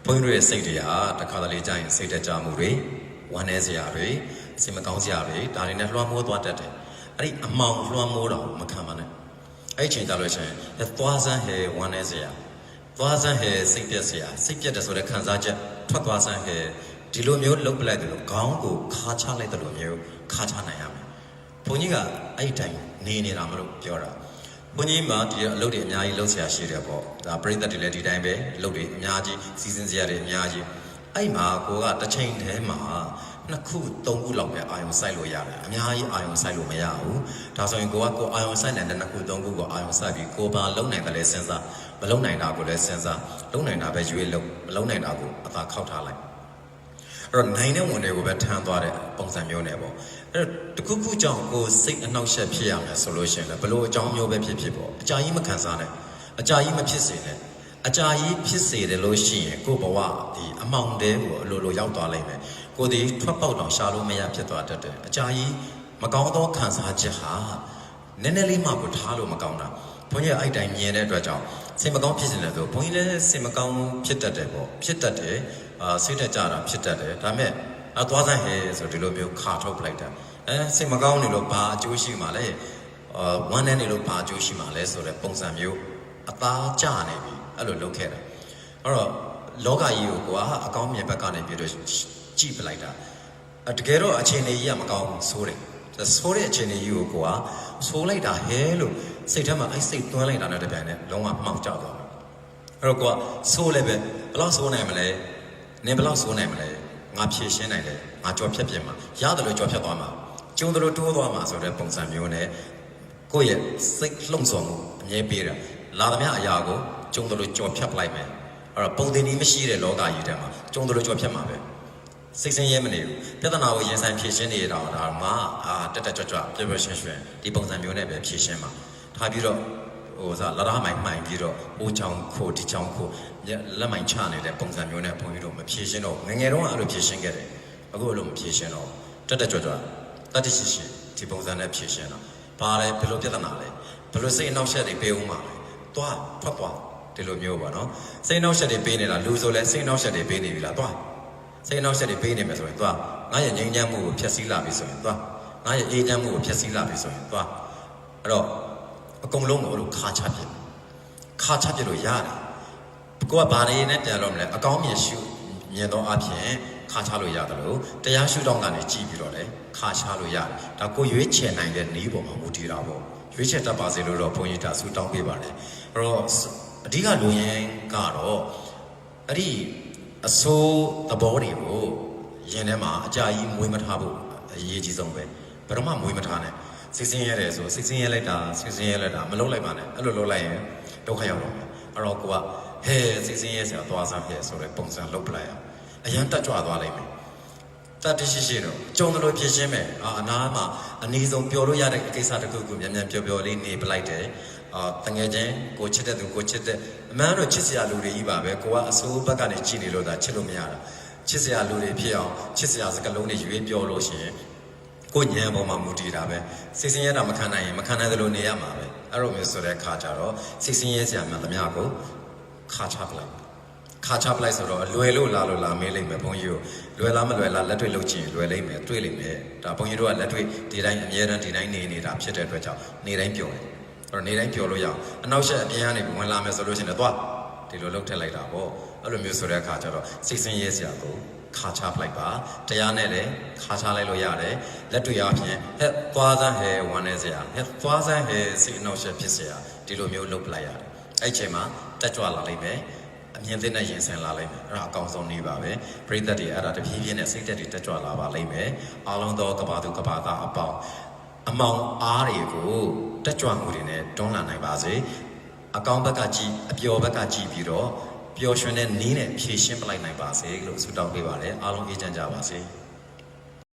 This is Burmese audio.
ဘုန်းကြီးတို့ရဲ့စိတ်တွေကတခါတလေကြာရင်စိတ်တက်ကြမှုတွေဝမ်းနည်းစရာတွေစိတ်မကောင်းစရာတွေဒါတွေနဲ့လွှမ်းမိုးသွားတတ်တယ်အဲ့ဒီအမောင်လွှမ်းမိုးတော့မခံပါနဲ့အဲ့ဒီချိန်ကြလို့ရှိရင်သွားစမ်းဟဲဝမ်းနည်းစရာသွားစမ်းဟဲစိတ်ပြက်စရာစိတ်ပြက်တယ်ဆိုတဲ့ခံစားချက်ထွက်သွားစမ်းဟဲဒီလိုမျိုးလှုပ်ပလိုက်တယ်လို့ခေါင်းကိုခါချလိုက်တယ်လို့မျိုးခါချနိုင်ရမယ်ဘုန်းကြီးကအဲ့ဒီတိုင်းနေနေတာမလို့ပြောတာဘုန်းကြီးမှာဒီအလုပ်တွေအများကြီးလုပ်ဆရာရှိတယ်ပေါ့ဒါပရိသတ်တွေလည်းဒီတိုင်းပဲအလုပ်တွေအများကြီးစီစဉ်စရာတွေအများကြီးအဲ့မှာကိုကတစ်ချိန်တည်းမှာနှစ်ခုသုံးခုလောက်ပဲအာယုံစိုက်လို့ရတယ်အများကြီးအာယုံစိုက်လို့မရဘူးဒါဆိုရင်ကိုအာယုံစိုက်နိုင်တဲ့နှစ်ခုသုံးခုကိုအာယုံစိုက်ပြီးကိုပါလုံနိုင်တယ်လဲစဉ်းစားမလုံနိုင်တာကိုလည်းစဉ်းစားလုံနိုင်တာပဲရွေးလုံမလုံနိုင်တာကိုအသာခောက်ထားလိုက်အဲ့တော့နိုင်တဲ့ဝင်တွေကိုပဲထမ်းသွားတဲ့ပုံစံမျိုးနဲ့ပေါ့အဲ့တော့တခုခုကြောင့်ကိုစိတ်အနှောက်အယှက်ဖြစ်ရမယ်ဆိုလို့ရှိရင်လည်းဘလို့အကြောင်းမျိုးပဲဖြစ်ဖြစ်ပေါ့အကြာကြီးမခံစားနဲ့အကြာကြီးမဖြစ်စေနဲ့အကြာကြီးဖြစ်စေတယ်လို့ရှိရင်ကိုဘဝဒီအမောင်တဲကိုအလိုလိုရောက်သွားလိမ့်မယ်ကိုဒီထွက်ပေါက်တော့ရှာလို့မရဖြစ်သွားတတ်တယ်အကြာကြီးမကောင်းသောခံစားချက်ဟာနည်းနည်းလေးမှကိုထားလို့မကောင်းတာဘုန်းကြီးအဲ့တိုင်းမြင်တဲ့အတွက်ကြောင့်စိတ်မကောင်းဖြစ်နေတယ်ဆိုဘုန်းကြီးလည်းစိတ်မကောင်းဖြစ်တတ်တယ်ပေါ့ဖြစ်တတ်တယ်စိတ်တက်ကြတာဖြစ်တတ်တယ်ဒါပေမဲ့သွားစမ်းဟဲဆိုဒီလိုမျိုးခါထုတ်ပလိုက်တာစိတ်မကောင်းနေလို့ဘာအကျိုးရှိမှာလဲဝမ်းနည်းနေလို့ဘာအကျိုးရှိမှာလဲဆိုတဲ့ပုံစံမျိုးအသားကျနေပြီအဲ့လိုလုပ်ခဲ့တာအဲ့တော့လောကကြီးကိုကအကောင်းမြင်ဘက်ကနေပြီးတော့ကြည့်ပလိုက်တာတကယ်တော့အခြေအနေကြီးကမကောင်းဘူးဆိုတယ်ဆိုတဲ့အခြေအနေကြီးကိုဆိုလိုက်တာဟဲလို့စိတ်ထဲမှာအဲ့စိတ်သွင်းလိုက်တာနဲ့တပြိုင်နက်လုံးဝမှောက်ကျသွားတယ်အဲ့တော့ဆိုလည်းပဲဘယ်လောက်ဆိုနိုင်မလဲနင်ဘယ်လောက်ဆိုနိုင်မလဲငါဖြည့်ရှင်းနိုင်တယ်ငါကြော်ဖြတ်ပြင်မှာရတယ်လို့ကြော်ဖြတ်သွားမှာကျုံတယ်လို့တိုးသွားမှာဆိုတဲ့ပုံစံမျိုးနဲ့ကိုယ့်ရဲ့စိတ်လှုံ့ဆော်မှုအမြဲပေးတာလာသမျှအရာကိုကျုံတယ်လို့ကြော်ဖြတ်ပလိုက်မယ်အဲ့တော့ပုံသင်ကြီးမရှိတဲ့လောကကြီးထဲမှာကျုံတယ်လို့ကြော်ဖြတ်မှာပဲစိတ်ဆင်းရဲမနေဘူးပြဿနာကိုရင်ဆိုင်ဖြေရှင်းနေတော့ဒါမှတက်တက်ကြွကြွပြပြရှင်းရှင်းဒီပုံစံမျိုးနဲ့ပဲဖြေရှင်းမှာထားပြီးတော့လာရမိုင်မှန်ပြီးတော့အိုးချောင်းခိုဒီချောင်းခိုလက်မိုင်ချနေတဲ့ပုံစံမျိုးနဲ့ဘုန်းကြီးတို့မဖြေရှင်းတော့ငငယ်တော့အဲ့လိုဖြေရှင်းခဲ့တယ်အခုအဲ့လိုမဖြေရှင်းတော့တက်တက်ကြွကြွတတိရှိရှိဒီပုံစံနဲ့ဖြေရှင်းတော့ဘာလဲဘယ်လိုပြဿနာလဲဘယ်လိုစိတ်အနှောက်အယှက်တွေပေးဦးမှာလဲသွားထွက်သွားဒီလိုမျိုးပါနော်စိတ်အနှောက်အယှက်တွေပေးနေတာလူဆိုလဲစိတ်အနှောက်အယှက်တွေပေးနေပြီလားသွားစိတ်အနှောက်အယှက်တွေပေးနေမယ်ဆိုရင်သွားငါရဲ့ငြိမ်းချမ်းမှုကိုဖျက်ဆီးလာပြီဆိုရင်သွားငါရဲ့အေးချမ်းမှုကိုဖျက်ဆီးလာပြီဆိုရင်သွားအဲ့တော့အကုန်လုံးကိုခါချပြလို့ရတယ်ကိုကဘာနေနဲ့ပြန်လို့မလဲအကောင်းမြင်ရှုမြင်သောအဖြစ်ခါချလို့ရတယ်လို့တရားရှုထောင့်ကနေကြည့်ပြီးတော့လေခါချလို့ရတယ်ဒါကိုရွေးချယ်နိုင်တဲ့နည်းပေါ်မှာမူတည်တာပေါ့ရွေးချယ်တတ်ပါစေလို့တော့ဘုန်းကြီးဒါဆုတောင်းပေးပါတယ်အဲ့တော့အဓိကလူရင်းကတော့အဲ့ဒီအစိုးသဘောတွေကိုရင်ထဲမှာအကြာကြီးမွေးမထားဖို့အရေးကြီးဆုံးပဲဘယ်တော့မှမွေးမထားနဲ့စိတ်ဆင်းရဲတယ်ဆိုစိတ်ဆင်းရဲလိုက်တာမလုပ်လိုက်ပါနဲ့အဲ့လိုလုပ်လိုက်ရင်ဒုက္ခရောက်တော့မယ်အဲ့တော့ကိုကဟဲစိတ်ဆင်းရဲစရာသွားစားဖြစ်ဆိုတဲ့ပုံစံလုပ်ပလိုက်အောင်အရန်တက်ကြွသွားလိုက်မယ်တတ်တရှိတော့ကြုံတယ်လို့ဖြစ်ရှင်းမယ်အနာမှာအနည်းဆုံးပျော်လို့ရတဲ့ကိစ္စတစ်ခုခုမြန်ပျော်လေးနေပလိုက်တယ်တငယ်ချင်းကိုချစ်တဲ့သူကိုချစ်တဲ့အမှန်တော့ချစ်စရာလူတွေကြီးပါပဲကိုကအစိုးဘက်ကနေကြည်နေလို့ဒါချစ်လို့မရတာချစ်စရာလူတွေဖြစ်အောင်ချစ်စရာစကားလုံးတွေရွေးပြောလို့ရှိရင်ကိုညံပေါ်မှာမူတည်တာပဲစိတ်ဆင်းရဲတာမခံနိုင်ရင်မခံနိုင်သလိုနေရမှာပဲအဲ့လိုမျိုးဆိုတဲ့ခါကြတော့စိတ်ဆင်းရဲစရာမှန်သမျှကိုခါချပလိုက်ဆိုတော့လွယ်လို့လာမေးလိမ့်မယ်ဘုန်းကြီးကိုလွယ်လားမလွယ်လားလက်တွေ့လုပ်ချင်လွယ်လိမ့်မယ်တွေ့လိမ့်မယ်ဒါဘုန်းကြီးတို့ကလက်တွေ့ဒီတိုင်းအမြဲတမ်းဒီတိုင်းနေတာဖြစ်တဲ့အတွက်ကြောင့်နေတိုင်းပျော်တယ်အဲ့တော့နေတိုင်းပျော်လို့ရအောင်အနောက်ရှက်အပြင်ကနေဝင်လာမယ်ဆိုလို့ရှိရင်တော့ဒီလိုလုပ်ထည့်လိုက်တာပေါ့အဲ့လိုမျိုးဆိုတဲ့အခါကျတော့စိတ်ဆင်းရဲစရာကိုခါချပလိုက်ပါတရားနဲ့လည်းခါချလိုက်လို့ရတယ်လက်တွေ့အပြင်သွားစမ်းဟဲဝမ်းနေစရာသွားစမ်းဟဲစိတ်အနှောက်အယှက်ဖြစ်စရာဒီလိုမျိုးလုပ်ပလိုက်ရတယ်အဲ့ချိန်မှာတက်ကြွလာလိမ့်မယ်အမြင်သစ်နဲ့ရင်ဆိုင်လာလိမ့်မယ်အဲ့ဒါအကောင်းဆုံးနည်းပါပဲပရိသတ်တွေအဲ့ဒါတဖြည်းဖြည်းနဲ့စိတ်သက်တွေတက်ကြွလာပါလိမ့်မယ်အားလုံးသောကဘာသူကဘာသားအပေါင်းအမောင်အားတွေကိုတက်ကြွမှုတွေနဲ့တွန်းလှန်နိုင်ပါစေအကောင်းဘက်ကကြည့်အပျော်ဘက်ကကြည့်ပြီးတော့ပျော်ရွှင်တဲ့နည်းနဲ့ဖြည့်ရှင်းပလိုက်နိုင်ပါစေလို့ဆုတောင်းပေးပါတယ်အားလုံးအေးချမ်းကြပါစေ